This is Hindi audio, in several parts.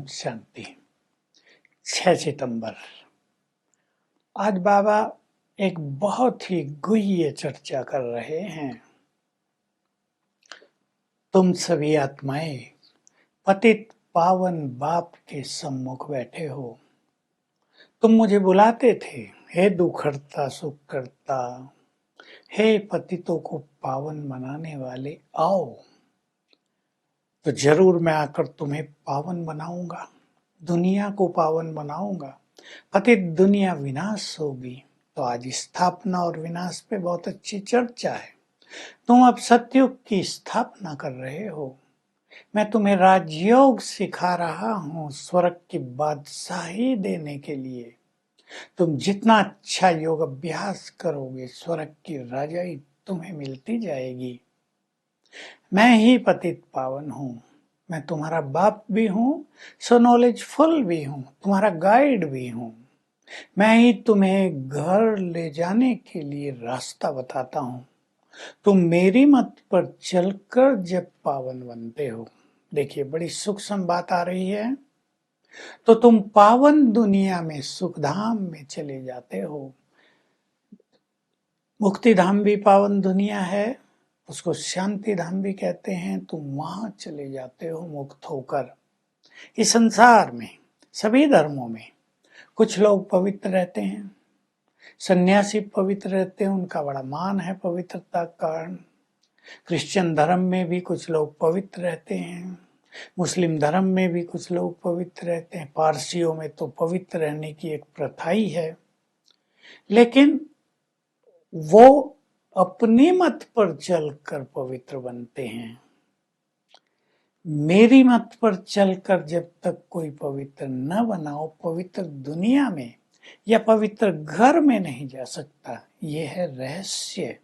शांति। 6 सितंबर। आज बाबा एक बहुत ही गुह्य चर्चा कर रहे हैं। तुम सभी आत्माएं पतित पावन बाप के सम्मुख बैठे हो। तुम मुझे बुलाते थे, हे दुखहर्ता सुख करता, हे पतितों को पावन बनाने वाले, आओ। तो जरूर मैं आकर तुम्हें पावन बनाऊंगा, दुनिया को पावन बनाऊंगा। पतित दुनिया विनाश होगी। तो आज स्थापना और विनाश पे बहुत अच्छी चर्चा है। तुम अब सतयुग की स्थापना कर रहे हो। मैं तुम्हें राजयोग सिखा रहा हूँ स्वर्ग की बादशाही देने के लिए। तुम जितना अच्छा योग अभ्यास करोगे, स्वर्ग की राजाई तुम्हें मिलती जाएगी। मैं ही पतित पावन हूँ। मैं तुम्हारा बाप भी हूँ, सो नॉलेजफुल भी हूँ, तुम्हारा गाइड भी हूँ। मैं ही तुम्हें घर ले जाने के लिए रास्ता बताता हूँ। तुम मेरी मत पर चलकर जब पावन बनते हो, देखिए बड़ी सूक्ष्म बात आ रही है। तो तुम पावन दुनिया में सुखधाम में चले जाते हो। मुक्ति धाम भी पावन दुनिया है, उसको शांति धाम भी कहते हैं। तुम वहां चले जाते हो मुक्त होकर। इस संसार में सभी धर्मों में कुछ लोग पवित्र रहते हैं, सन्यासी पवित्र रहते हैं, उनका बड़ा मान है पवित्रता का कारण। क्रिश्चियन धर्म में भी कुछ लोग पवित्र रहते हैं, मुस्लिम धर्म में भी कुछ लोग पवित्र रहते हैं, पारसियों में तो पवित्र रहने की एक प्रथा ही है। लेकिन वो अपनी मत पर चलकर पवित्र बनते हैं। मेरी मत पर चलकर जब तक कोई पवित्र न बनाओ, पवित्र दुनिया में या पवित्र घर में नहीं जा सकता। ये है रहस्य।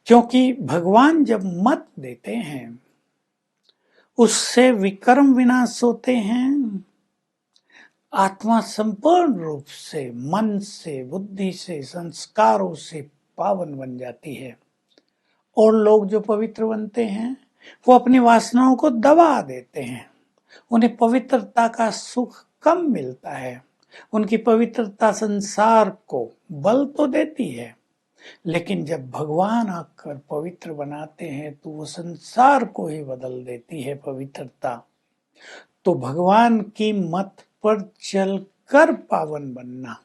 क्योंकि भगवान जब मत देते हैं, उससे विकर्म विनाश होते हैं। आत्मा संपूर्ण रूप से मन से, बुद्धि से, संस्कारों से पावन बन जाती है। और लोग जो पवित्र बनते हैं, वो अपनी वासनाओं को दबा देते हैं। उन्हें पवित्रता का सुख कम मिलता है। उनकी पवित्रता संसार को बल तो देती है, लेकिन जब भगवान आकर पवित्र बनाते हैं तो वो संसार को ही बदल देती है पवित्रता। तो भगवान की मत पर चलकर पावन बनना,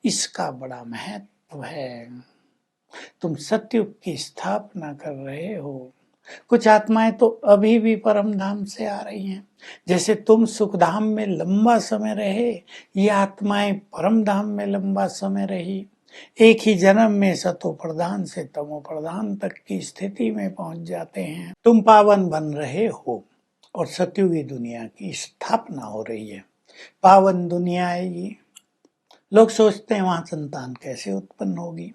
इसका बड़ा महत्व है। तुम सतयुग की स्थापना कर रहे हो। कुछ आत्माएं तो अभी भी परम धाम से आ रही हैं। जैसे तुम सुख धाम में लंबा समय रहे, ये आत्माएं परम धाम में लंबा समय रही। एक ही जन्म में सतो प्रधान से तमो प्रधान तक की स्थिति में पहुंच जाते हैं। तुम पावन बन रहे हो और सतयुगी दुनिया की स्थापना हो रही है। पावन दुनिया आएगी। लोग सोचते हैं वहां संतान कैसे उत्पन्न होगी।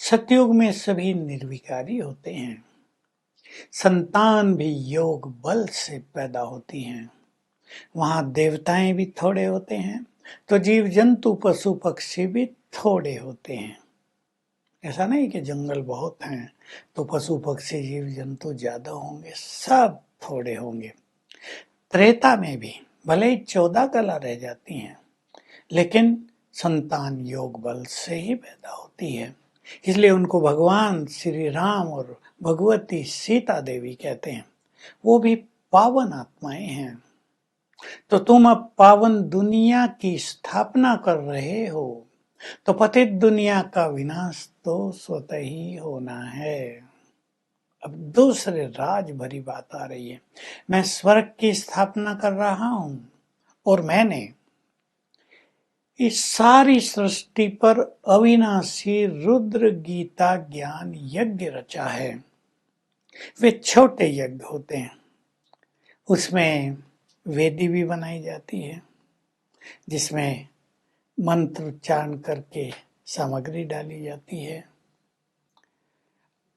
सतयुग में सभी निर्विकारी होते हैं। संतान भी योग बल से पैदा होती हैं। वहां देवताएं भी थोड़े होते हैं, तो जीव जंतु पशु पक्षी भी थोड़े होते हैं। ऐसा नहीं कि जंगल बहुत हैं तो पशु पक्षी जीव जंतु ज्यादा होंगे, सब थोड़े होंगे। त्रेता में भी भले ही 14 कला रह जाती हैं, लेकिन संतान योग बल से ही पैदा होती है। इसलिए उनको भगवान श्री राम और भगवती सीता देवी कहते हैं। वो भी पावन आत्माएं हैं। तो तुम अब पावन दुनिया की स्थापना कर रहे हो। तो पतित दुनिया का विनाश तो स्वतः ही होना है। अब दूसरे राज भरी बात आ रही है। मैं स्वर्ग की स्थापना कर रहा हूं और मैंने इस सारी सृष्टि पर अविनाशी रुद्र गीता ज्ञान यज्ञ रचा है। वे छोटे यज्ञ होते हैं, उसमें वेदी भी बनाई जाती है, जिसमें मंत्र उच्चारण करके सामग्री डाली जाती है।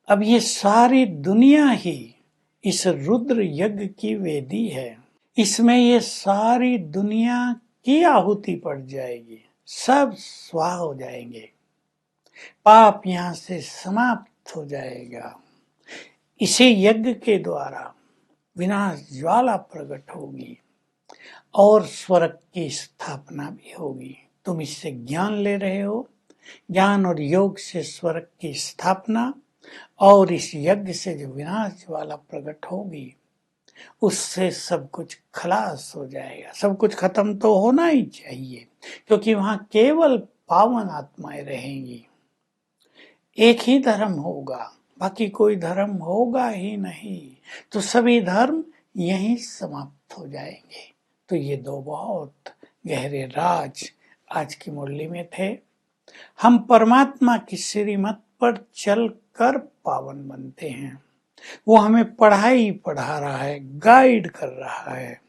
अब ये सारी दुनिया ही इस रुद्र यज्ञ की वेदी है। इसमें ये सारी दुनिया की आहुति पड़ जाएगी, सब स्वाह हो जाएंगे, पाप यहां से समाप्त हो जाएगा। इसी यज्ञ के द्वारा विनाश ज्वाला प्रकट होगी। और स्वर्ग की स्थापना भी होगी। तुम इससे ज्ञान ले रहे हो, ज्ञान और योग से स्वर्ग की स्थापना, और इस यज्ञ से जो विनाश वाला प्रकट होगी उससे सब कुछ खलास हो जाएगा। सब कुछ खत्म तो होना ही चाहिए, क्योंकि वहां केवल पावन आत्माएं रहेंगी। एक ही धर्म होगा, बाकी कोई धर्म होगा ही नहीं, तो सभी धर्म यहीं समाप्त हो जाएंगे। तो ये दो बहुत गहरे राज आज की मुरली में थे। हम परमात्मा की श्रीमत पर चलकर पावन बनते हैं। वो हमें पढ़ा रहा है, गाइड कर रहा है,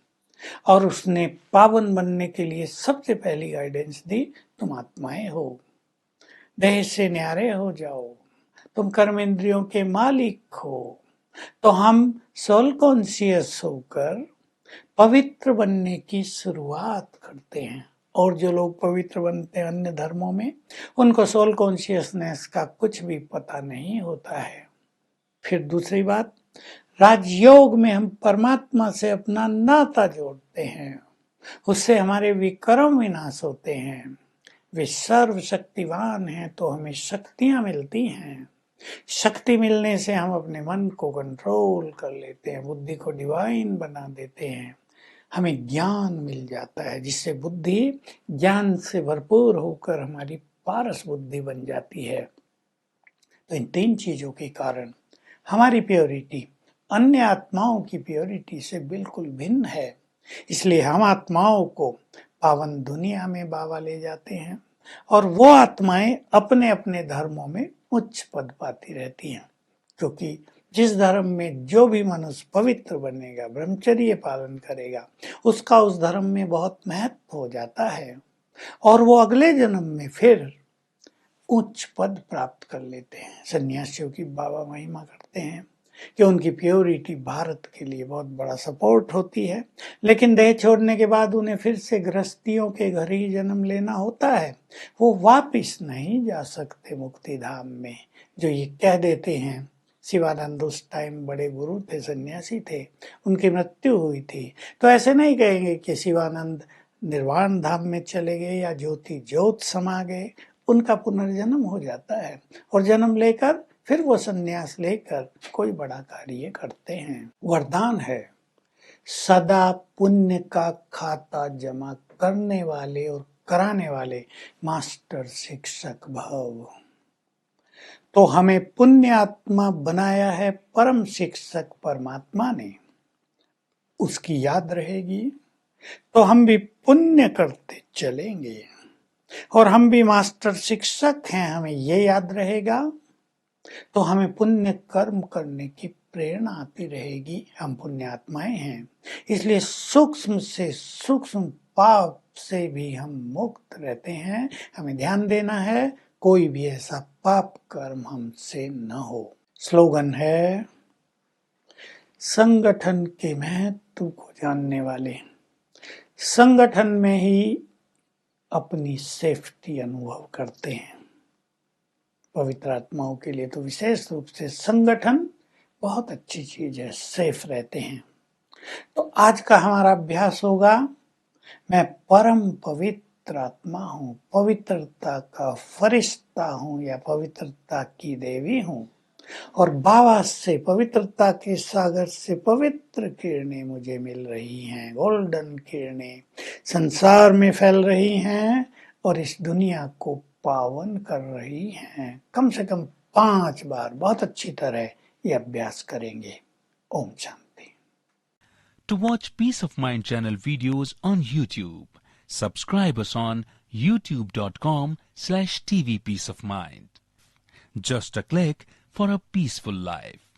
और उसने पावन बनने के लिए सबसे पहली गाइडेंस दी, तुम आत्माएं हो, देह से न्यारे हो जाओ, तुम कर्मेंद्रियों के मालिक हो। तो हम सोल कॉन्शियस होकर पवित्र बनने की शुरुआत करते हैं। और जो लोग पवित्र बनते हैं अन्य धर्मों में, उनको सोल कॉन्शियसनेस का कुछ भी पता नहीं होता है। फिर दूसरी बात, राजयोग में हम परमात्मा से अपना नाता जोड़ते हैं, उससे हमारे विकर्म विनाश होते हैं। वे सर्वशक्तिवान हैं, तो हमें शक्तियां मिलती हैं। शक्ति मिलने से हम अपने मन को कंट्रोल कर लेते हैं, बुद्धि को डिवाइन बना देते हैं। हमें ज्ञान मिल जाता है, जिससे बुद्धि ज्ञान से भरपूर होकर हमारी पारस बुद्धि बन जाती है। तो इन तीन चीजों के कारण हमारी प्योरिटी अन्य आत्माओं की प्योरिटी से बिल्कुल भिन्न है। इसलिए हम आत्माओं को पावन दुनिया में बाबा ले जाते हैं, और वो आत्माएं अपने अपने धर्मों में उच्च पद पाती रहती हैं। क्योंकि जिस धर्म में जो भी मनुष्य पवित्र बनेगा, ब्रह्मचर्य पालन करेगा, उसका उस धर्म में बहुत महत्व हो जाता है, और वो अगले जन्म में फिर उच्च पद प्राप्त कर लेते हैं। सन्यासियों की बाबा महिमा करते हैं कि उनकी प्योरिटी भारत के लिए बहुत बड़ा सपोर्ट होती है, लेकिन देह छोड़ने के बाद उन्हें फिर से गृहस्थियों के घर ही जन्म लेना होता है। वो वापिस नहीं जा सकते मुक्ति धाम में, जो ये कह देते हैं। शिवानंद उस टाइम बड़े गुरु थे, सन्यासी थे, उनकी मृत्यु हुई थी, तो ऐसे नहीं कहेंगे कि शिवानंद निर्वाण धाम में चले गए या ज्योति ज्योत समा गए। उनका पुनर्जन्म हो जाता है, और जन्म लेकर फिर वो संन्यास लेकर कोई बड़ा कार्य करते हैं। वरदान है, सदा पुण्य का खाता जमा करने वाले और कराने वाले मास्टर शिक्षक भव। तो हमें पुण्य आत्मा बनाया है परम शिक्षक परमात्मा ने, उसकी याद रहेगी तो हम भी पुण्य करते चलेंगे। और हम भी मास्टर शिक्षक हैं, हमें ये याद रहेगा तो हमें पुण्य कर्म करने की प्रेरणा आती रहेगी। हम पुण्य आत्माएं हैं, इसलिए सूक्ष्म से सूक्ष्म पाप से भी हम मुक्त रहते हैं। हमें ध्यान देना है कोई भी ऐसा पाप कर्म हमसे न हो। स्लोगन है, संगठन के महत्व को जानने वाले संगठन में ही अपनी सेफ्टी अनुभव करते हैं। पवित्र आत्माओं के लिए तो विशेष रूप से संगठन बहुत अच्छी चीज है, सेफ रहते हैं। तो आज का हमारा अभ्यास होगा, मैं परम पवित्र आत्मा हूँ, पवित्रता का फरिश्ता हूँ या पवित्रता की देवी हूँ, और बाबा से पवित्रता के सागर से पवित्र किरणें मुझे मिल रही हैं। गोल्डन किरणें संसार में फैल रही हैं और इस दुनिया को पावन कर रही हैं। कम से कम 5 बार बहुत अच्छी तरह ये अभ्यास करेंगे। Om Shanti. To watch Peace of Mind channel videos on YouTube, subscribe us on youtube.com/tvpeaceofmind. Just a click for a peaceful life.